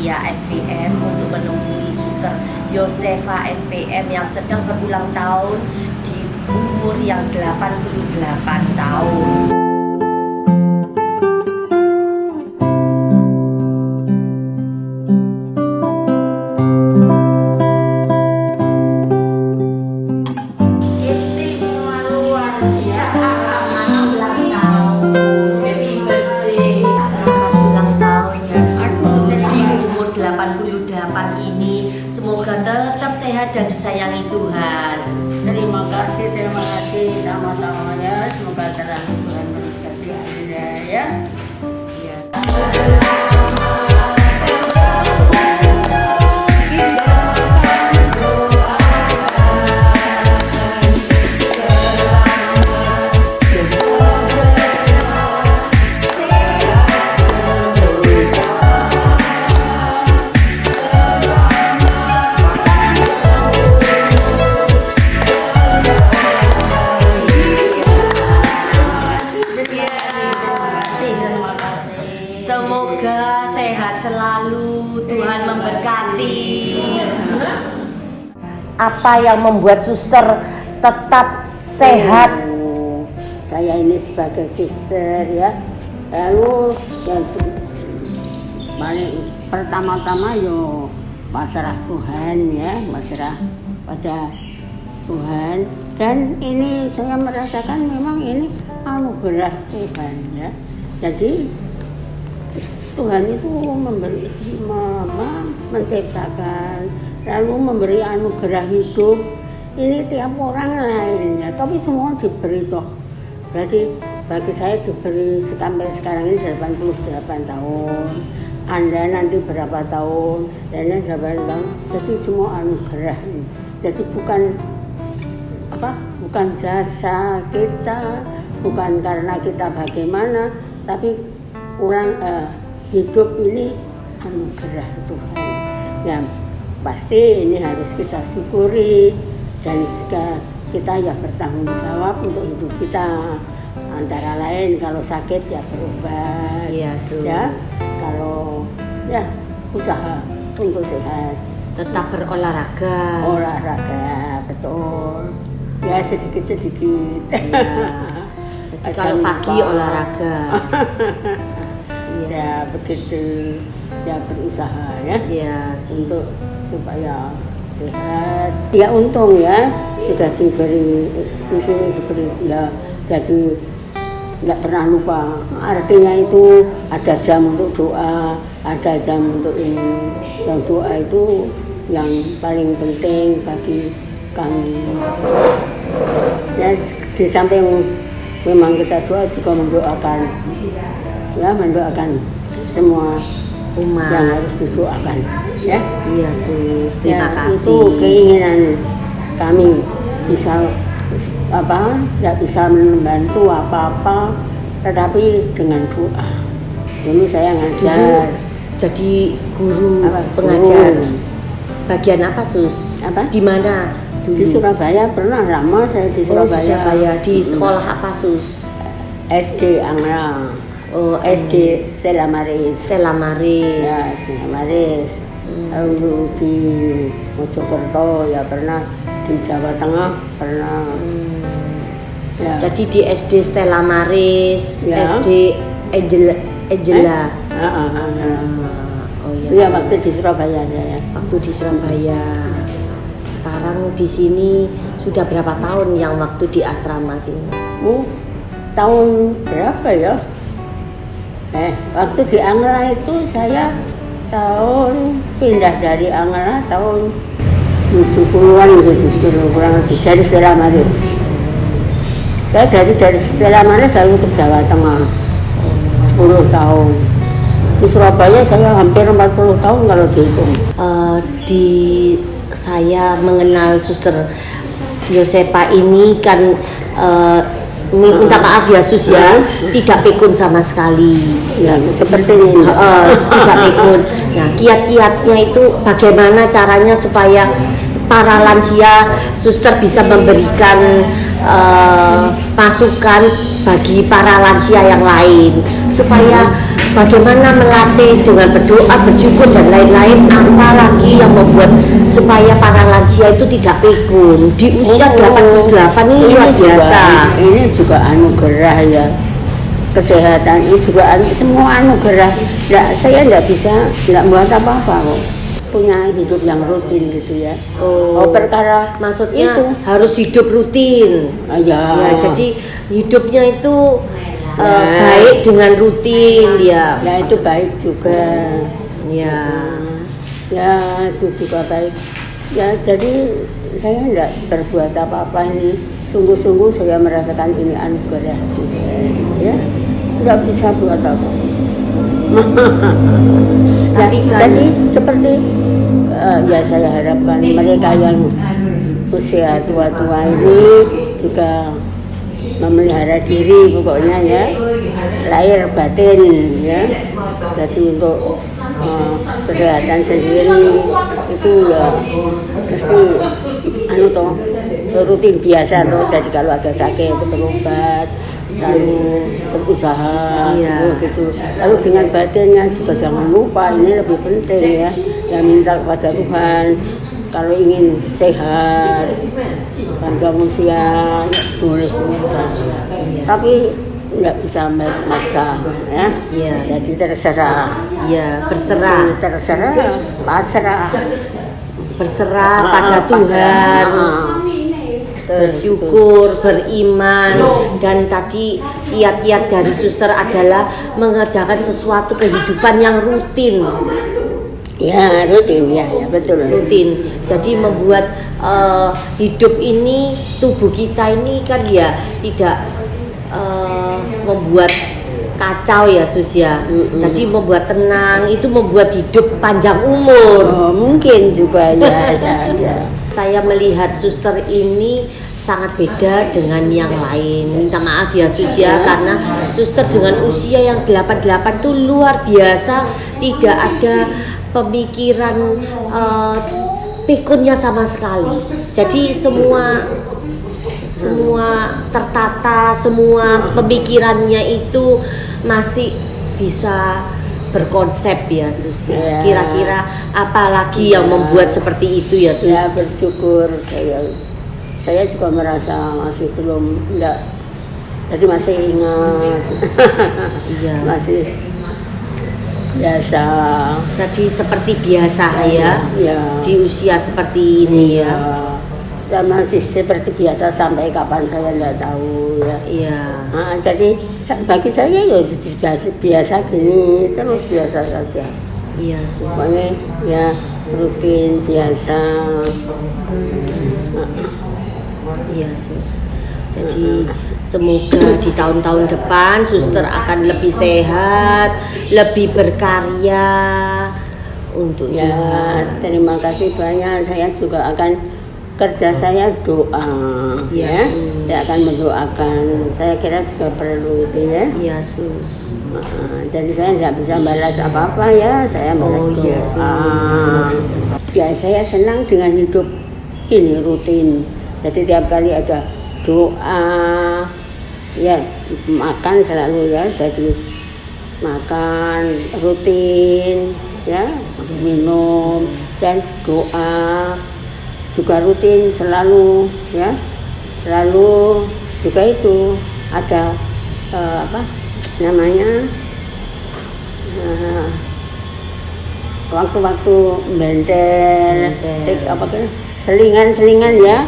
via SPM untuk menemui Suster Yosefa SPM yang sedang berulang tahun di umur yang 88 tahun. Ini semoga tetap sehat dan disayangi Tuhan. Terima kasih sama-sama ya. Semoga terang Tuhan memberkati Anda ya. Semoga sehat selalu, Tuhan memberkati. Apa yang membuat Suster tetap sehat? Saya ini sebagai suster ya. Lalu yang paling pertama-tama yo pasrah Tuhan ya, pasrah pada Tuhan. Dan ini saya merasakan memang ini anugerah Tuhan ya. Jadi Tuhan itu memberi menciptakan, lalu memberi anugerah hidup. Ini tiap orang lainnya, tapi semua diberi toh. Jadi bagi saya diberi sampai sekarang ini 88 tahun. Anda nanti berapa tahun, dan 8 tahun. Jadi semua anugerah ini. Jadi bukan jasa kita, bukan karena kita bagaimana, tapi hidup ini anugerah Tuhan. Ya pasti ini harus kita syukuri, dan jika kita ya bertanggung jawab untuk hidup kita. Antara lain kalau sakit ya berobat, ya, kalau ya usaha untuk sehat, tetap berolahraga. Olahraga betul. Ya sedikit-sedikit. Ya. Jadi kalau pagi olahraga. Ya begitu ya, berusaha ya, untuk supaya sehat. Ya untung ya sudah diberi di sini, diberi ya, jadi nggak pernah lupa. Artinya itu ada jam untuk doa, ada jam untuk ini. Dan doa itu yang paling penting bagi kami. Ya di samping memang kita doa juga mendoakan semua umat yang harus didoakan ya. Iya Sus, terima kasih. Itu keinginan kami bisa nggak bisa membantu apa-apa, tetapi dengan doa. Dulu saya ngajar. Jadi guru pengajar. Bagian apa Sus? Apa? Di mana dulu? Di Surabaya, pernah lama saya di Surabaya. Di sekolah apa Sus? SD Angla. SD Stella Maris. Ya, Stella Maris. Lalu di Mojokerto ya pernah, di Jawa Tengah pernah. Ya. Jadi di SD Stella Maris, ya. SD Angela. Iya, waktu di Surabaya ya. Waktu di Surabaya. Sekarang di sini sudah berapa tahun yang waktu di asrama sini? Tahun berapa ya? Waktu di Angla itu saya pindah dari Angla tahun 70-an gitu, kurang lebih, dari Stella Maris. Saya dari Stella Maris lalu ke Jawa Tengah 10 tahun. Di Surabaya saya hampir 40 tahun kalau dihitung. Saya mengenal Suster Yosefa ini kan minta maaf ya Sus ya, tidak pikun sama sekali. Ya seperti ini. Tidak pikun. Nah kiat-kiatnya itu bagaimana caranya supaya para lansia Suster bisa memberikan masukan bagi para lansia yang lain supaya bagaimana melatih dengan berdoa, bersyukur dan lain-lain, apalagi yang membuat supaya para lansia itu tidak pikun di usia 88 ini luar biasa. Ini juga anugerah ya, kesehatan ini juga semua anugerah. Saya nggak bisa, nggak buat apa-apa kok, punya hidup yang rutin gitu ya. Perkara maksudnya itu harus hidup rutin ya, jadi hidupnya itu baik dengan rutin dia. Ya itu baik juga. Ya itu juga baik. Ya jadi saya enggak berbuat apa-apa ini. Sungguh-sungguh saya merasakan ini anugerah juga. Ya, enggak bisa buat apa. Tapi jadi seperti ya saya harapkan mereka yang usia tua-tua ini juga memelihara diri pokoknya ya, lahir batin ya. Jadi untuk kesehatan sendiri itu ya mesti rutin biasa tuh. Jadi kalau ada sakit itu berobat, lalu berusaha gitu. Lalu dengan batinnya juga jangan lupa, ini lebih penting ya. Yang minta kepada Tuhan kalau ingin sehat, panjang usia boleh, tapi nggak bisa memaksa ya. Jadi terserah. Berserah. Terserah, pasrah. Berserah pada Tuhan. Bersyukur, beriman, dan tadi kiat-kiat dari suster adalah mengerjakan sesuatu kehidupan yang rutin. Ya rutin ya betul. Rutin. Jadi membuat hidup ini, tubuh kita ini kan ya tidak membuat kacau ya Sus ya. Jadi membuat tenang, itu membuat hidup panjang umur. Mungkin juga ya. Saya melihat suster ini sangat beda dengan yang lain. Minta maaf ya Sus ya, karena suster dengan usia yang 88 itu luar biasa, tidak ada pemikiran pikunnya sama sekali. Jadi semua tertata, semua pemikirannya itu masih bisa berkonsep ya Sus. Kira-kira apa lagi yang membuat seperti itu ya Sus? Ya bersyukur saya juga merasa masih belum jadi masih ingat. Masih biasa. Jadi seperti biasa ya. Di usia seperti ini ya. Saya masih seperti biasa sampai kapan saya tidak tahu ya. Jadi bagi saya ya biasa gini terus, biasa saja. Sus. Pokoknya ya rutin biasa. Sus. Jadi semoga di tahun-tahun depan suster akan lebih sehat, lebih berkarya untuk Tuhan. Terima kasih banyak. Saya juga akan kerja saya doa ya. Saya akan mendoakan. Saya kira juga perlu itu ya. Sus. Jadi saya tidak bisa balas apa-apa ya. Saya balas doa. Saya senang dengan hidup ini rutin. Jadi tiap kali ada doa ya, makan selalu ya. Jadi makan rutin ya, minum dan doa juga rutin selalu ya. Lalu juga itu ada waktu-waktu bendel, selingan ya.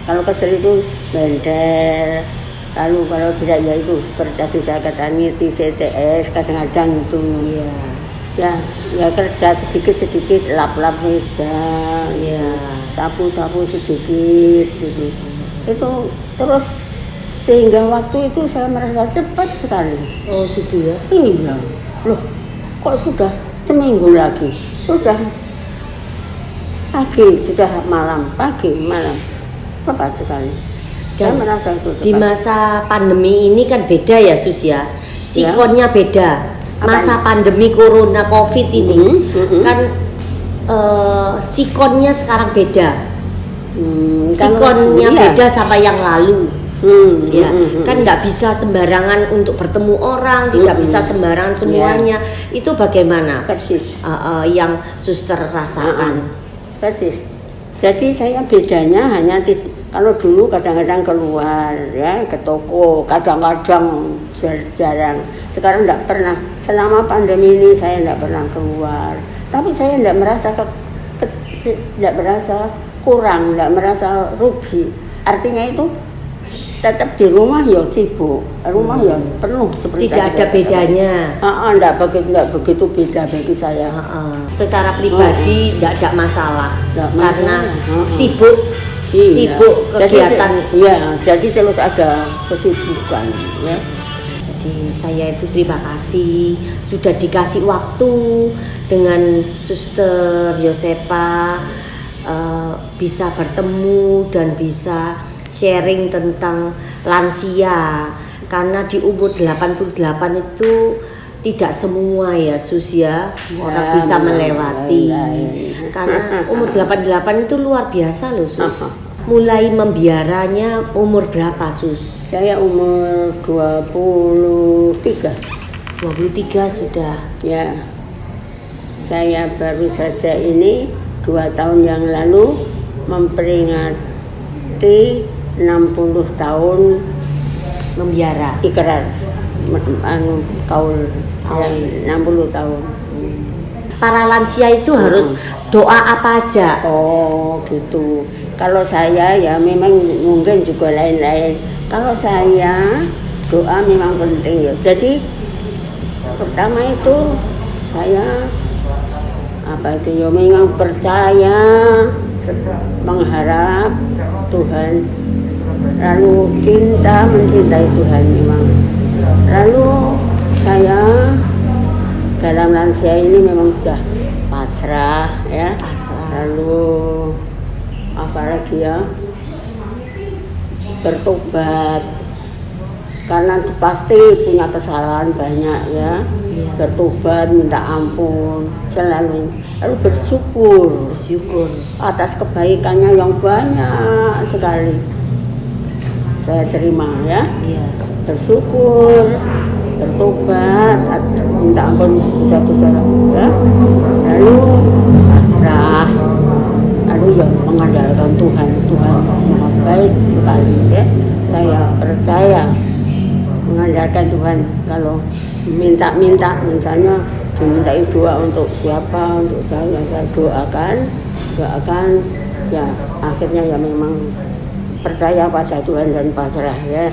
Kalau kesel itu bendel. Lalu kalau tidak ya itu seperti tadi saya katakan niti CTS kadang-kadang itu ya kerja sedikit lap-lap meja sapu-sapu sedikit gitu. Itu terus sehingga waktu itu saya merasa cepat sekali. Gitu ya. Iya. Loh, kok sudah seminggu lagi? Sudah pagi malam. Cepat sekali. Dan saya merasa itu cepat. Di masa pandemi ini kan beda ya Sus ya. Sikonnya beda. Masa pandemi corona covid ini kan sikonnya sekarang beda. Sikonnya beda sama yang lalu. Ya, kan nggak bisa sembarangan untuk bertemu orang, tidak bisa sembarangan semuanya. Itu bagaimana? Persis. Yang suster rasakan. Persis. Jadi saya bedanya hanya kalau dulu kadang-kadang keluar ya ke toko, kadang-kadang jarang. Sekarang tidak pernah. Selama pandemi ini saya tidak pernah keluar. Tapi saya tidak merasa tidak merasa kurang, tidak merasa rugi. Artinya itu tetap di rumah ya sibuk, rumah ya penuh seperti tidak ada bedanya. Tidak begitu beda bagi saya. Secara pribadi tidak ada masalah, karena sibuk kegiatan. Jadi terus ada kesibukan. Ya. Jadi saya itu terima kasih sudah dikasih waktu dengan Suster Yosepa, bisa bertemu dan bisa sharing tentang lansia, karena di umur 88 itu tidak semua ya Sus ya orang bisa melewati. Karena umur 88 itu luar biasa loh Sus. Mulai membiaranya umur berapa Sus? Saya umur 23. 23 sudah. Ya. Saya baru saja ini 2 tahun yang lalu memperingati 60 tahun membiara ikrar kaul yang 60 tahun. Para lansia itu harus doa apa aja? Oh gitu. Kalau saya ya memang mungkin juga lain-lain. Kalau saya doa memang penting ya. Jadi pertama itu saya ya memang percaya, mengharap Tuhan, lalu mencintai Tuhan memang. Lalu saya dalam lansia ini memang sudah pasrah ya. Lalu apalagi ya, bertobat, karena pasti punya kesalahan banyak ya. Bertobat, minta ampun selalu, lalu bersyukur atas kebaikannya yang banyak sekali saya terima ya. Bersyukur, bertobat, minta ampun dosa-dosa ya, lalu pasrah, lalu ya mengandalkan Tuhan yang baik sekali ya. Saya percaya mengandalkan Tuhan. Kalau minta misalnya dimintai doa untuk siapa, untuk saya doakan ya, akhirnya ya memang percaya pada Tuhan dan pasrah ya.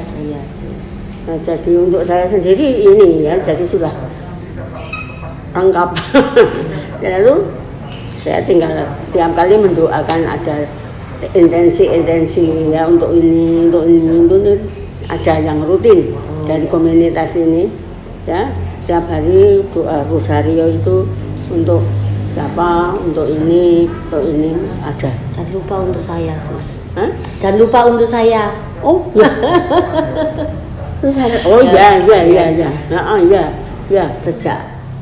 Nah, jadi untuk saya sendiri ini ya, jadi sudah lengkap. Lalu saya tinggal tiap kali mendoakan, ada intensi ya, untuk ini ada yang rutin dari komunitas ini ya. Tiap hari doa rosario itu untuk siapa, untuk ini ada. Jangan lupa untuk saya Sus. Jangan lupa untuk saya. Oh ya. Ya. Sejak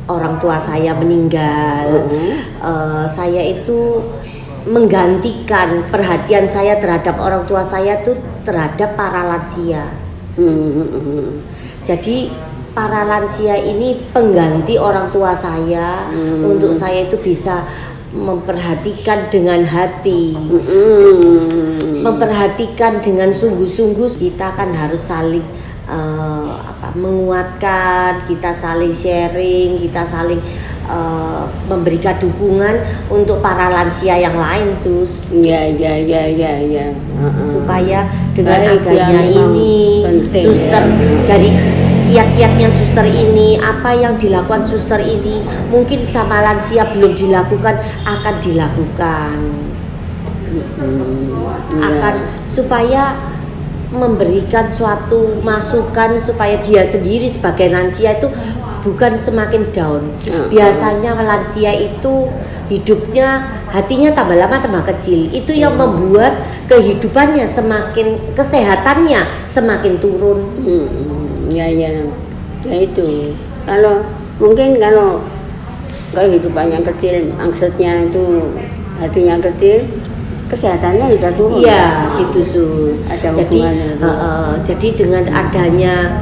orang tua saya meninggal, saya itu menggantikan perhatian saya terhadap orang tua saya itu terhadap para lansia. Jadi para lansia ini pengganti orang tua saya, untuk saya itu bisa memperhatikan dengan hati, memperhatikan dengan sungguh-sungguh. Kita kan harus saling menguatkan, kita saling sharing, kita saling memberikan dukungan untuk para lansia yang lain Sus. Ya. Supaya dengan adanya ini penting, Suster dari kiat-kiatnya Suster ini, apa yang dilakukan Suster ini mungkin sama lansia belum dilakukan, akan dilakukan. Akan supaya memberikan suatu masukan supaya dia sendiri sebagai lansia itu bukan semakin down. Biasanya lansia itu hidupnya, hatinya tambah lama tambah kecil. Itu yang membuat kehidupannya semakin, kesehatannya semakin turun. Ya itu. Kalau kehidupannya kecil, maksudnya itu hatinya kecil, kesehatannya bisa turun. Iya, gitu Sus. Ada Jadi hubungannya. jadi dengan adanya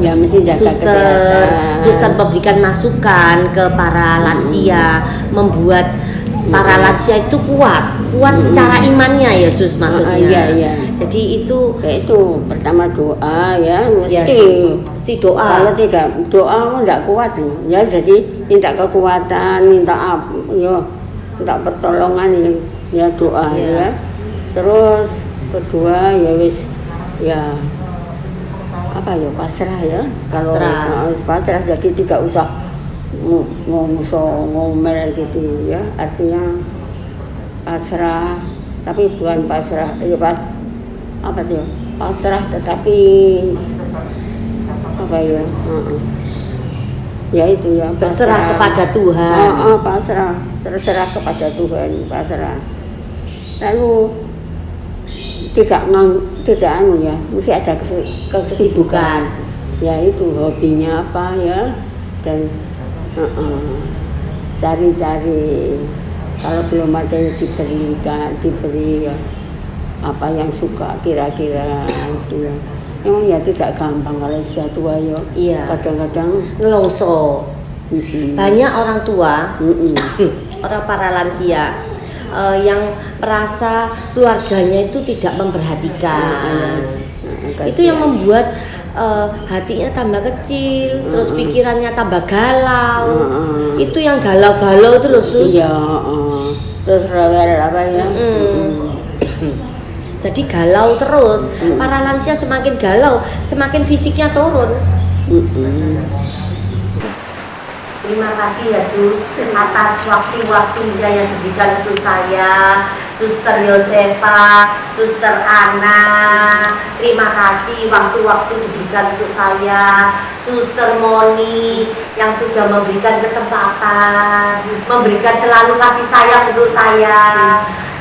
Ya mesti jaga kesehatan. suster memberikan masukan ke para lansia, membuat para lansia itu kuat secara imannya ya Sus maksudnya. Iya. Jadi itu Ya itu pertama doa ya ya, mesti doa. Kalau tidak doa enggak kuat ya, jadi minta kekuatan, minta minta pertolongan ya doa ya. Terus kedua ya wis ya apa ya pasrah ya. Kalau pasrah jadi tidak usah ngomel gitu ya, artinya pasrah tapi bukan pasrah ya pasrah tetapi apa ya ya itu ya berserah kepada Tuhan. Pasrah, terserah kepada Tuhan, pasrah. Lalu tidak ya, mesti ada kesibukan. Ya itu hobinya apa ya, dan cari-cari kalau belum ada yang diberi ya, apa yang suka kira-kira itu ya. Memang ya tidak gampang kalau sudah tua ya. Iya. Kadang-kadang Ngelongso. Banyak orang tua, orang para lansia yang merasa keluarganya itu tidak memperhatikan. Itu yang membuat hatinya tambah kecil, terus pikirannya tambah galau. Itu yang galau-galau itu loh Sus. Iya, terus rewel apa ya. Jadi galau terus, para lansia semakin galau, semakin fisiknya turun. Terima kasih ya Sus atas waktu-waktunya yang diberikan untuk saya, Suster Yosefa, Suster Ana. Terima kasih waktu-waktu diberikan untuk saya, Suster Moni yang sudah memberikan kesempatan, memberikan selalu kasih sayang untuk saya.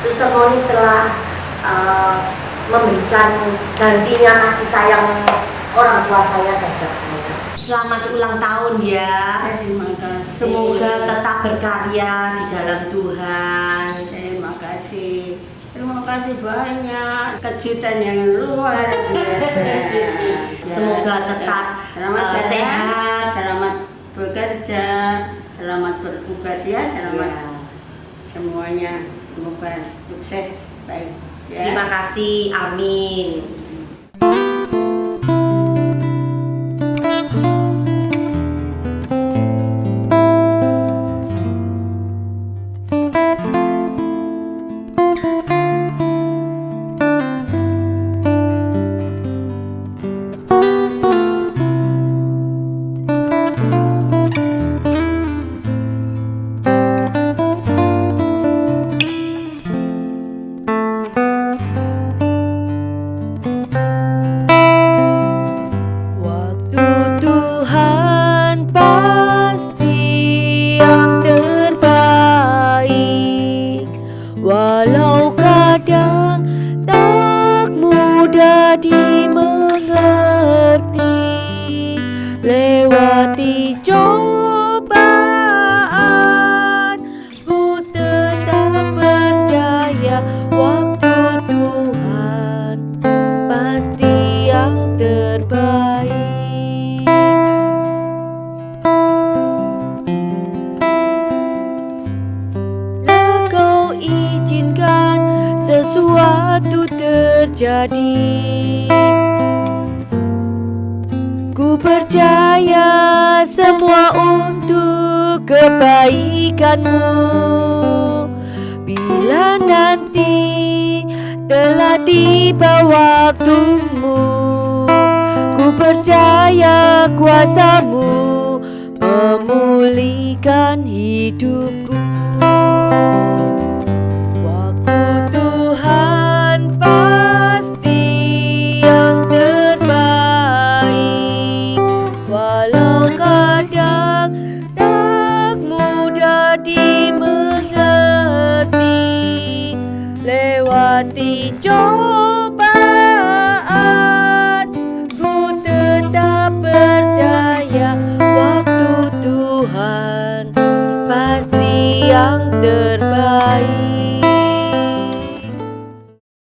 Suster Moni telah memberikan gantinya kasih sayang orang tua saya terhadap saya. Selamat ulang tahun ya. Terima kasih. Semoga tetap berkarya di dalam Tuhan. Terima kasih. Terima kasih banyak, kejutan yang luar biasa. Semoga tetap sehat, selamat bekerja, selamat bertugas ya, selamat semuanya. Semoga sukses baik. Ya. Terima kasih, amin. Lewati cobaan, ku tetap percaya waktu Tuhan pasti yang terbaik. Lah Kau izinkan sesuatu terjadi. Ku percaya semua untuk kebaikanmu. Bila nanti telah tiba waktumu, ku percaya kuasamu memulihkan hidupku. Waktu Tuhan pasti yang terbaik. Walau kadang tak mudah dimengerti, lewati